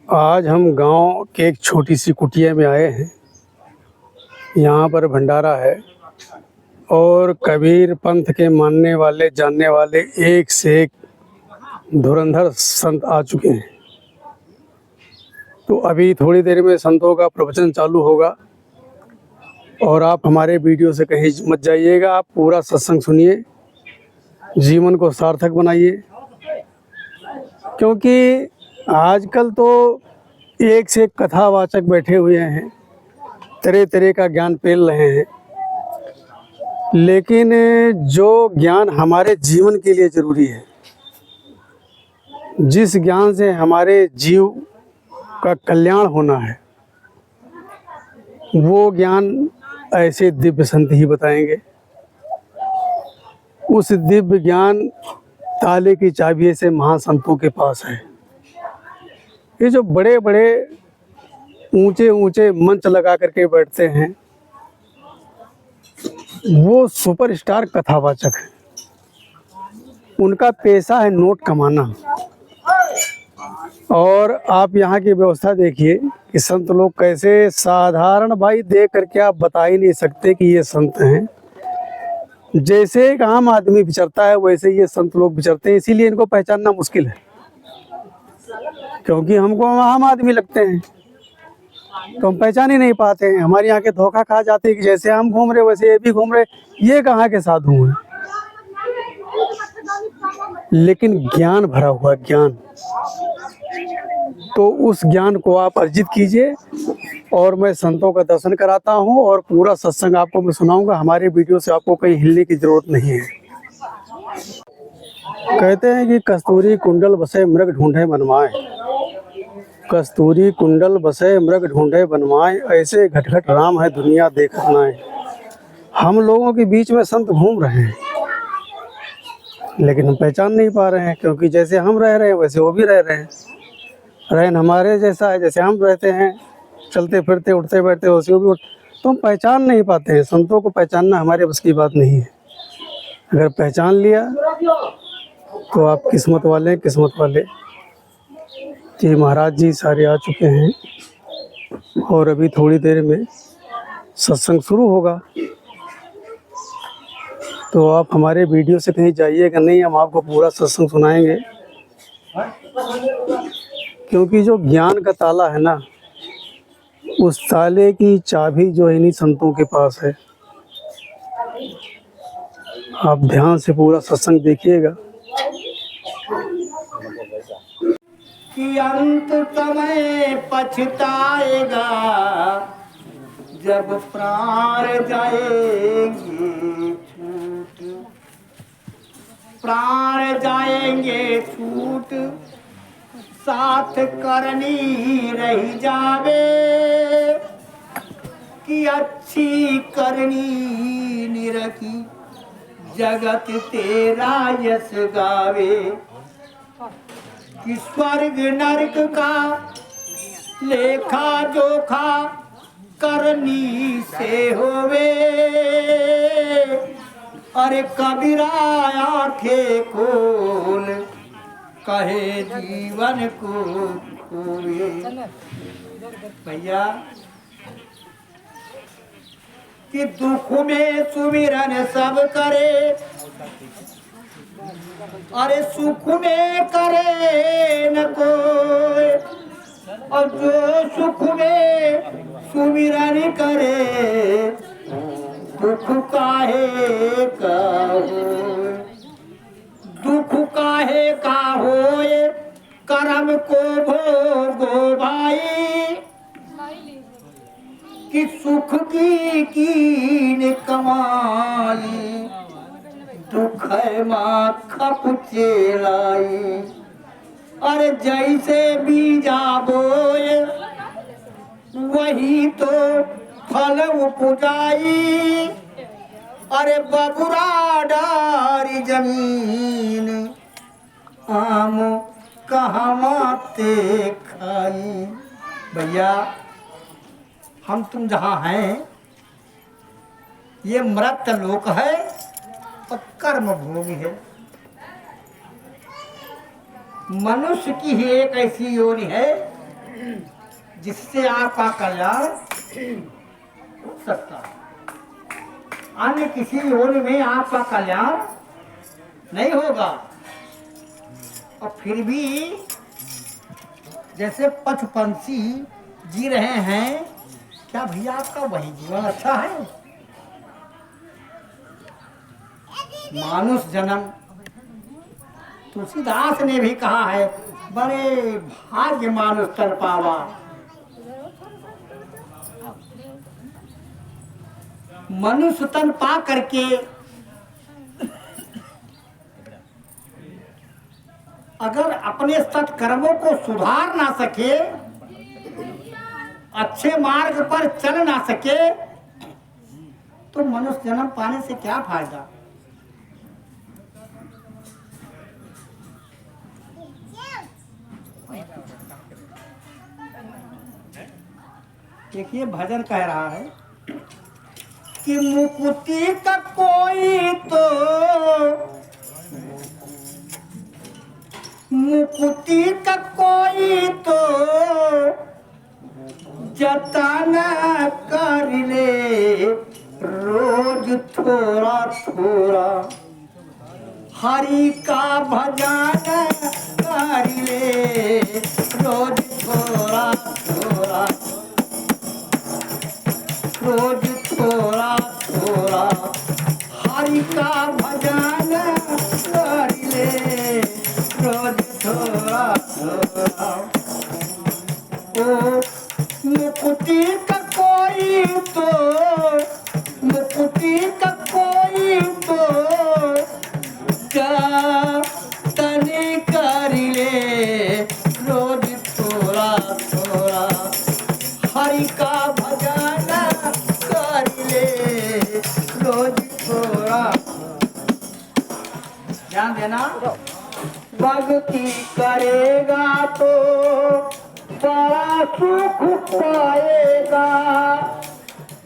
आज हम गांव के एक छोटी सी कुटिया में आए हैं। यहाँ पर भंडारा है और कबीर पंथ के मानने वाले जानने वाले एक से एक धुरंधर संत आ चुके हैं। तो अभी थोड़ी देर में संतों का प्रवचन चालू होगा और आप हमारे वीडियो से कहीं मत जाइएगा। आप पूरा सत्संग सुनिए, जीवन को सार्थक बनाइए, क्योंकि आजकल तो एक से एक कथावाचक बैठे हुए हैं, तरह तरह का ज्ञान पेल रहे हैं, लेकिन जो ज्ञान हमारे जीवन के लिए ज़रूरी है, जिस ज्ञान से हमारे जीव का कल्याण होना है, वो ज्ञान ऐसे दिव्य संत ही बताएंगे। उस दिव्य ज्ञान ताले की चाबी से महासंतों के पास है। ये जो बड़े बड़े ऊंचे ऊंचे मंच लगा करके बैठते हैं, वो सुपरस्टार कथावाचक हैं। उनका पेशा है नोट कमाना। और आप यहाँ की व्यवस्था देखिए कि संत लोग कैसे साधारण, भाई देख करके आप बता ही नहीं सकते कि ये संत हैं। जैसे एक आम आदमी विचरता है वैसे ये संत लोग विचरते हैं। इसीलिए इनको पहचानना मुश्किल है, क्योंकि हमको आम आदमी लगते हैं तो हम पहचान ही नहीं पाते हैं। हमारी आंखें धोखा खा जाती है कि जैसे हम घूम रहे वैसे ये भी घूम रहे, ये कहाँ के साधु हैं। लेकिन ज्ञान भरा हुआ ज्ञान, तो उस ज्ञान को आप अर्जित कीजिए। और मैं संतों का दर्शन कराता हूँ और पूरा सत्संग आपको मैं सुनाऊंगा। हमारे वीडियो से आपको कहीं हिलने की जरूरत नहीं है। कहते हैं कि कस्तूरी कुंडल बसे मृग ढूंढे बनवाए, कस्तूरी कुंडल बसे मृग ढूंढे बनवाए, ऐसे घटघट राम है दुनिया देखत नाए। हम लोगों के बीच में संत घूम रहे हैं, लेकिन हम पहचान नहीं पा रहे हैं, क्योंकि जैसे हम रह रहे हैं वैसे वो भी रह रहे हैं। रहन हमारे जैसा है, जैसे हम रहते हैं, चलते फिरते उठते बैठते वैसे वो भी तो हम पहचान नहीं पाते हैं। संतों को पहचानना हमारे बस की बात नहीं है। अगर पहचान लिया तो आप किस्मत वाले, किस्मत वाले। जी महाराज जी सारे आ चुके हैं और अभी थोड़ी देर में सत्संग शुरू होगा। तो आप हमारे वीडियो से कहीं जाइएगा नहीं, हम आपको पूरा सत्संग सुनाएंगे। क्योंकि जो ज्ञान का ताला है ना, उस ताले की चाबी जो है इन्हीं संतों के पास है। आप ध्यान से पूरा सत्संग देखिएगा। कि अंत समय पछताएगा जब प्राण जाएंगे छूट, प्राण जाएंगे छूट, साथ करनी रह जावे, कि अच्छी करनी निरखी जगत तेरा यश गावे। कि स्वर्ग नरक का लेखा जोखा करनी से होवे, अरे कबीरा आंखें खोल कहे जीवन को खोए। भैया कि दुख में सुमिरन सब करे, अरे सुख में करे न कोई, और जो सुख में सुमिरन करे दुख काहे का होए, दुख काहे का होए, कर्म को भोगो भाई। कि सुख की कीन कमाई, दुख है माखा पुचेलाई। अरे जैसे बीजा बोए वही तो फल उपजाई। अरे बबुरा डारी जमीन आम कहाँ माते खाई। भैया हम तुम जहाँ हैं ये मृत लोक है और कर्म भूमि है। मनुष्य की ही एक ऐसी योनि है जिससे आपका कल्याण हो सकता है। अन्य किसी योनि में आपका कल्याण नहीं होगा। और फिर भी जैसे पशुपंछी जी रहे हैं, क्या भैया आपका वही जीवन अच्छा है? मानुष जन्म, तुलसीदास ने भी कहा है, बड़े भाग्य मानुष कर पावा। मनुष्य तन पा करके अगर अपने सत्कर्मों को सुधार ना सके, अच्छे मार्ग पर चल ना सके, तो मनुष्य जन्म पाने से क्या फायदा? देखिए भजन कह रहा है कि मुक्ति का कोई तो, मुक्ति का कोई तो जतन कर ले, रोज थोड़ा थोड़ा हरि का भजन कर ले, रोज थोड़ा थोड़ा, रोज थोड़ा थोड़ा हरि का भजन कर ले, रोज थोड़ा थोड़ा। ओ मुक्ति का कोई तो, मुक्ति का कोई तो जतन कर ले, रोज थोड़ा थोड़ा हरि का भजन कर ले, रोज थोड़ा। ध्यान देना, भक्ति करेगा तो बड़ा सुख पाएगा,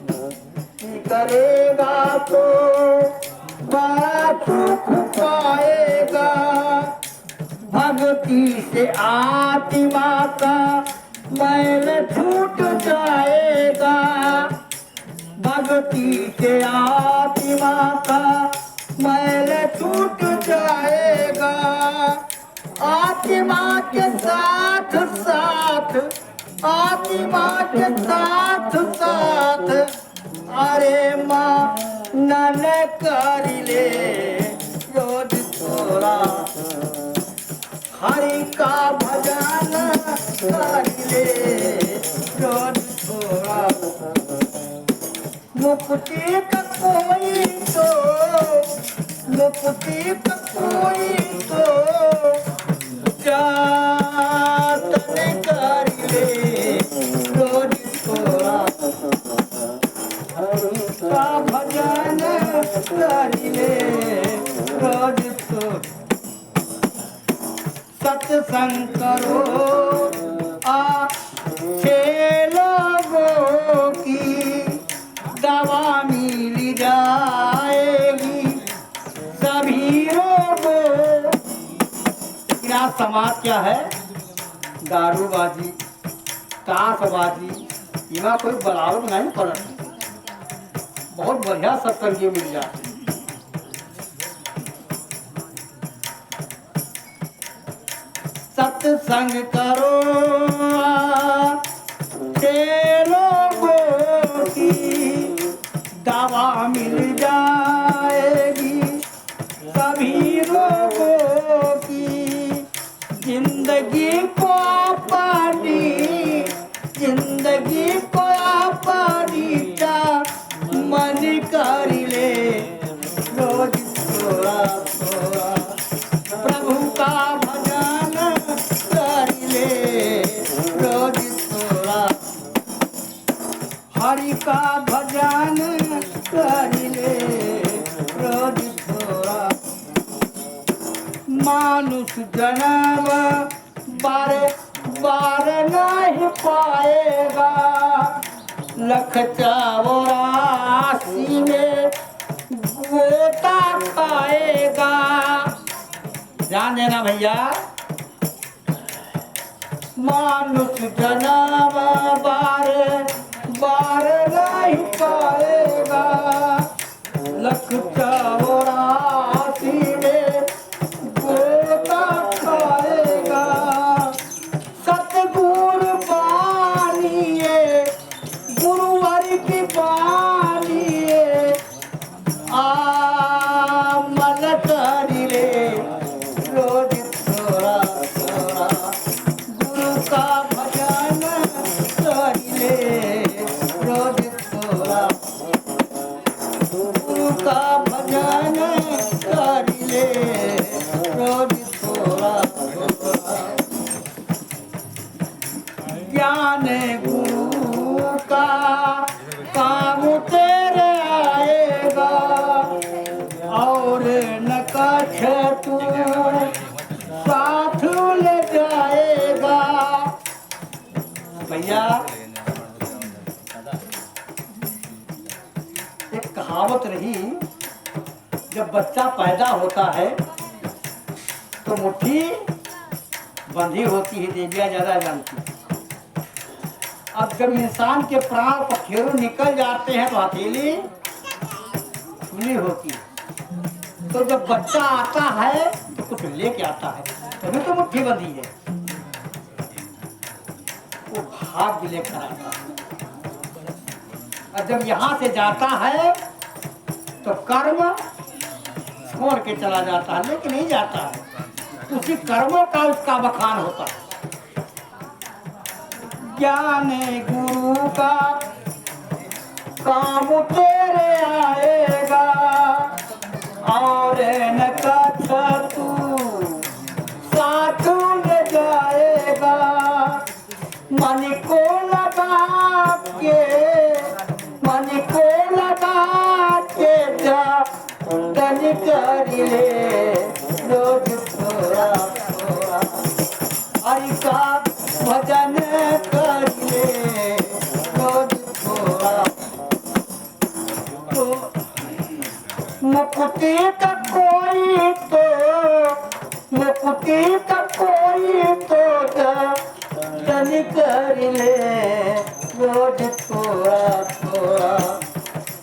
भक्ति करेगा तो बड़ा सुख पाएगा। भक्ति से आत्मा का मैल छूट जाएगा, भक्ति से आत्मा का मैल छूट जाएगा। आत्मा के साथ साथ, आत्मा के साथ साथ अरे माँ नन कर ले, रोज थोड़ा हरि का भजन कर ले, रोज थोड़ा। मुक्ति का कोई तो, मुक्ति का कोई तो जतन कर ले, रोज थोड़ा हरि का भजन कर ले, रोज थोड़ा। सत्संग करो अच्छे लोगों की, दवा मिल जाएगी सभी रोगों। क्या समाज क्या है? दारूबाजी, ताशबाजी, यहाँ कोई बराबर नहीं पड़ा। बहुत बढ़िया सत्संगी मिल जाए। सत्संग करो अच्छे लोगों की, दवा मिल जाएगी सभी लोगों की। जिंदगी को पानी, जिंदगी को पानी का मन कर ले, रोज थोड़ा थोड़ा प्रभु का भजन कर ले, रोज थोड़ा हरि का भजन कर ले, रोज थोड़ा। मानुष जन्म बार बार नहीं पाएगा, लख 84 में गोता खाएगा। ध्यान देना भैया, मानुष जन्म बार बार नहीं पाएगा, लख 84 में गोता खाएगा। सतगुरु बानिए गुरुवर की बानिए मन करी रे रोज थोड़ा थोड़ा गुरु का भजन करी रे रोज थोड़ा गुरु का भजन करी ले रोज थोड़ा थोड़ा। ज्ञान गुरु का काम तेरे आएगा और न कछ तू साथ ले जाएगा। भैया एक कहावत रही, जब बच्चा पैदा होता है तो मुट्ठी बंधी होती है, देवियाँ ज्यादा जानती है। अब जब इंसान के प्राण पखेरु निकल जाते हैं तो हथेली खुली होती है। तो जब बच्चा आता है तो कुछ लेके आता है, तभी तो मुट्ठी बंधी है। वो भाग भी लेकर आता है, और जब यहाँ से जाता है तो कर्म छोड़ के चला जाता है, लेकिन नहीं जाता है, उसी कर्मों का उसका बखान होता है। ज्ञान गुरु का काम तेरे आएगा और न कछ तू साथ ले जाएगा। मन को लगा के मन को लगा के जा तन कर ले रोज थोड़ा थोड़ा हरि का भजन कर ले रोज थोड़ा। तो मुक्ति का कोई तो मुक्ति का कोई तो तन कर ले रोज थोड़ा थोड़ा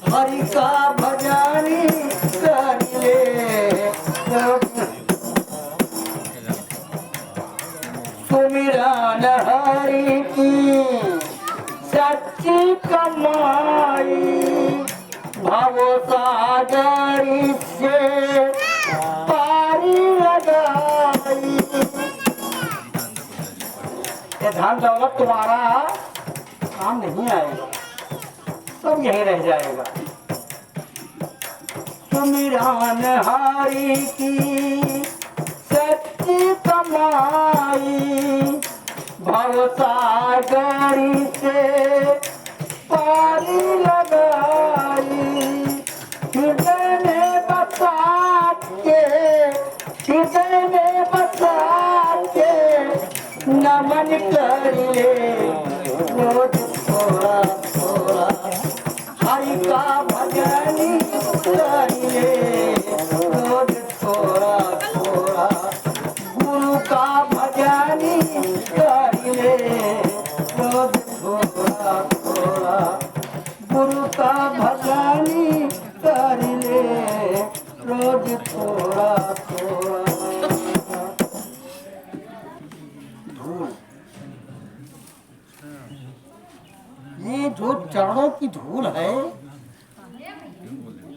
हरि का भजन कर ले रोज। सुमिरन हरि की सच्ची कमाई भव सागर से पारी लगाई। ये धन दौलत तुम्हारा काम नहीं आएगा, सब यही रह जाएगा। सुमिरन हरि की सच्ची कमाई भव सागर से पारी लगाई। हृदय में बसा के हृदय में बसा के नमन कर ले रोज थोड़ा थोड़ा हरि का भजन कर ले रोज थोड़ा थोड़ा गुरु का भजन कर ले रोज थोड़ा थोड़ा गुरु का भजन कर ले रोज थोड़ा थोड़ा। धूल, ये जो चरणों की धूल है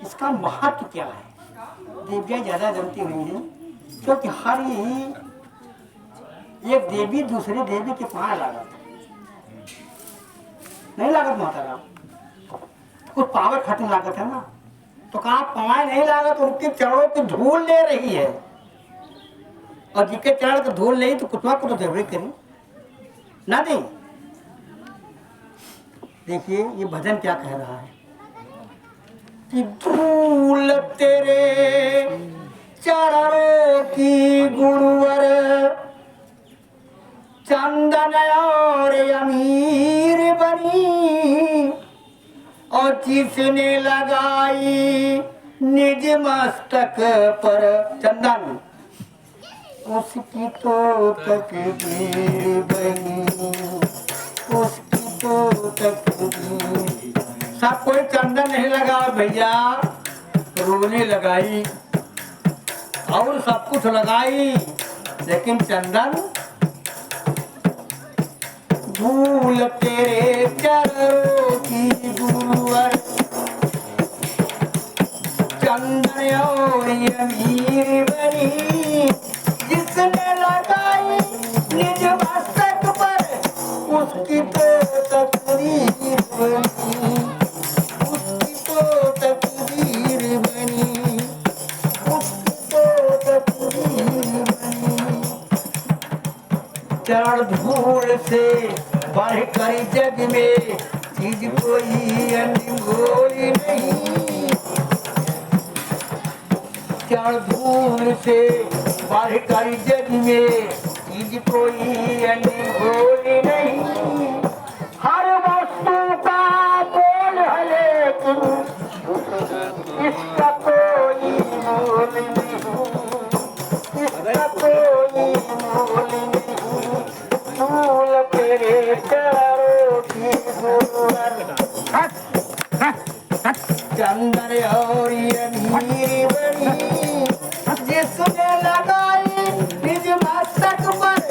इसका महत्व क्या है देवियाँ ज्यादा जानती हुई है, क्योंकि हर एक देवी दूसरे देवी के पांव लागत नहीं लागत माता राम, कुछ पावर खत्म लागत है ना। तो कहा पाए नहीं लागत, उनके चरणों की धूल ले रही है, और जिसके चरण की धूल नहीं तो कुछ को तो जरूरी करी ना दे। देखिए ये भजन क्या कह रहा है कि धूल तेरे चरणों की गुरुवर चंदन और अमीर बनी, और जिसने लगाई निज मस्तक पर चंदन उसकी तो तकदीर बनी, उसकी तो तकदीर। सब कोई चंदन नहीं लगा भैया, रोने लगाई और सब कुछ लगाई, लेकिन चंदन धूल तेरे चरणों की गुरुवर, चंदन और अमीर बनी, जिसने लगाई निज मस्तक पर, उसकी तो तकदीर बनी, उसकी तो तकदीर बनी, उसकी तो तकदीर बनी। चरण धूल से बढ़कर जग में चीज कोई अनमोल नहीं, चरण धूल से बढ़कर जग में चीज कोई अनमोल नहीं। हर वस्तु का मोल है लेकिन इसका कोई मोल नहीं, इसका कोई मोल नहीं। धूल तेरे चरणों की धूल, चंदन और अमीर बनी, जिसने लगाई निज मस्तक पर,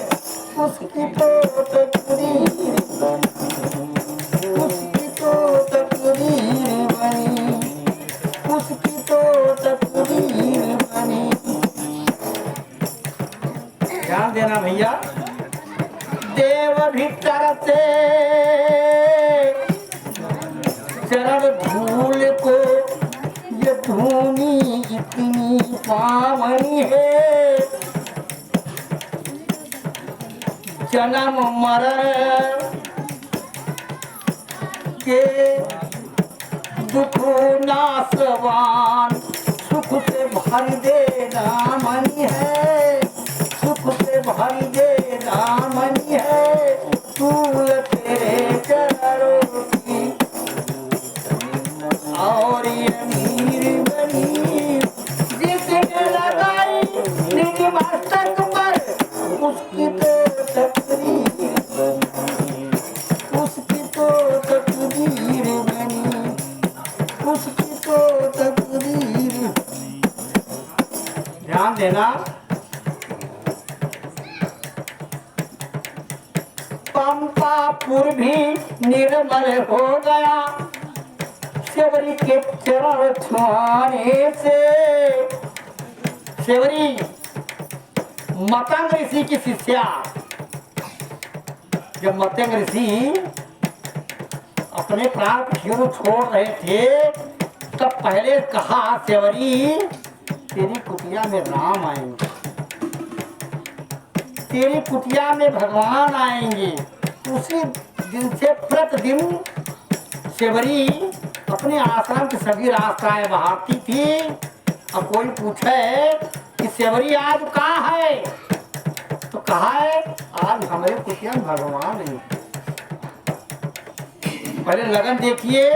उसकी तो तकदीर बनी, उसकी तो तकदीर बनी, उसकी तो तकदीर बनी। ध्यान देना भैया, देव भीतर से चरण धूल को, ये भूमि इतनी पावनी है, जन्म मरण के दुख नासवान, सुख से भर देना मनी है, सुख से भर देना मनी है। धूल तेरे चरणों की और अमीर बनी, जिसने लगाई निज मस्तक पर, उसकी तो तकदीर बनी, उसकी तो तकदीर बनी, उसकी तो तकदीर। ध्यान देना, पंपापुर भी निर्मल हो गया, सेवरी के चरण छुआने से। सेवरी मतंग ऋषि की शिष्या, जब मतंग ऋषि अपने प्राण क्यों छोड़ रहे थे, तब पहले कहा सेवरी तेरी कुटिया में राम आएंगे, तेरी कुटिया में भगवान आएंगे। उसी दिन से प्रतिदिन सेवरी अपने आश्रम की सभी रास्ताएं बहाती थी। अब कोई पूछे कि सेवरी आज कहाँ है, तो कहा है आज हमारे कुटिया में भगवान है। पहले लगन देखिए,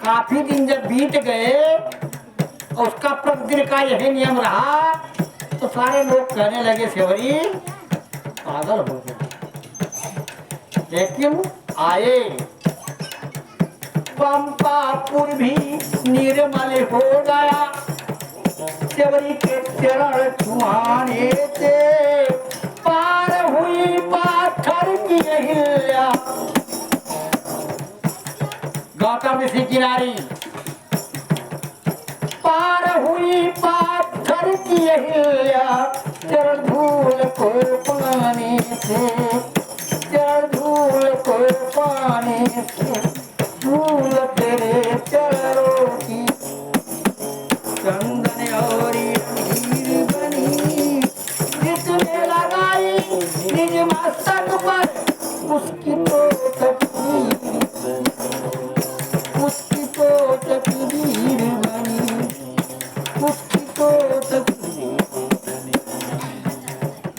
काफी दिन जब बीत गए, उसका प्रतिदिन का यही नियम रहा, तो सारे लोग कहने लगे सेवरी पागल हो गया। लेकिन आए, पंपापुर भी निर्मल हो गया, सेवरी के चरण छुआने से। पार हुई पाथर की अहिल्या, गौतम ऋषि की नारी, पार हुई पाथर की अहिल्या, चरण धूल को पाने से, चरण धूल को पाने से। धूल तेरे चरणों की चंदन और अमीर बनी, जिसने लगाई निज मस्तक पर, उसकी तो तकदीर, उसकी तो तकदीर बनी, उसकी तो तकदीर।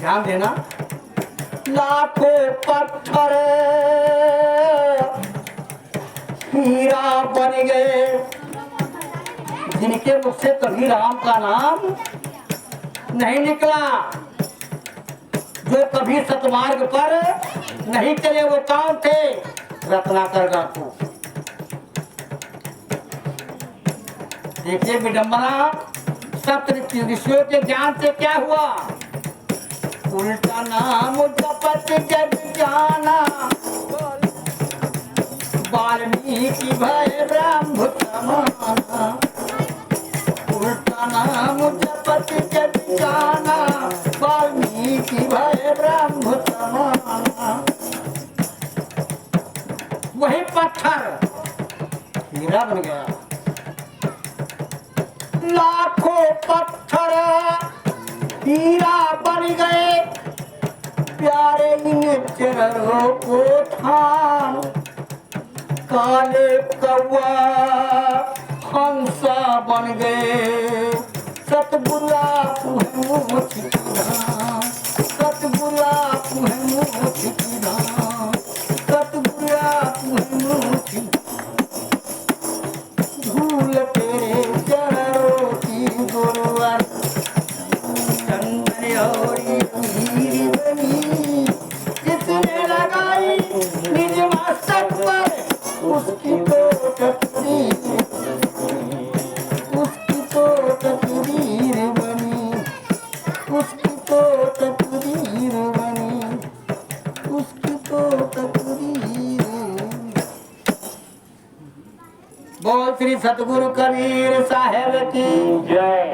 ध्यान देना, लाखों पत्थर हीरा बन गए, जिनके मुख से कभी राम का नाम नहीं निकला, जो कभी सतमार्ग पर नहीं चले, वो कौन थे? रत्नाकर डाकू। देखिए विडंबना, सप्त ऋषियों के ज्ञान से क्या हुआ? उल्टा नाम जपत जग जाना, वाल्मीकि भय ब्रह्म समाना। उल्टा नाम जपत जग जाना, वाल्मीकि भय ब्रह्म समाना। वही पत्थर हीरा बन गया। लाखों पत्थर हीरा बन गए, प्यारे इन चरणों को थाम। काले कौवा हंसा बन गए, सतगुरु पूछ राम, सतगुरु पूछ राम, सतगुरु पूछ। धूल तेरे चरणों की गुरुवर, चंदन और हीरी बनी, जिसने लगाई निज मस्तक पर, उसकी तो तकदीर, उसकी तो तकदीर बनी, उसकी तो तकदीर बनी, उसकी तो तकदीर। बोल श्री सतगुरु कबीर साहेब की जय।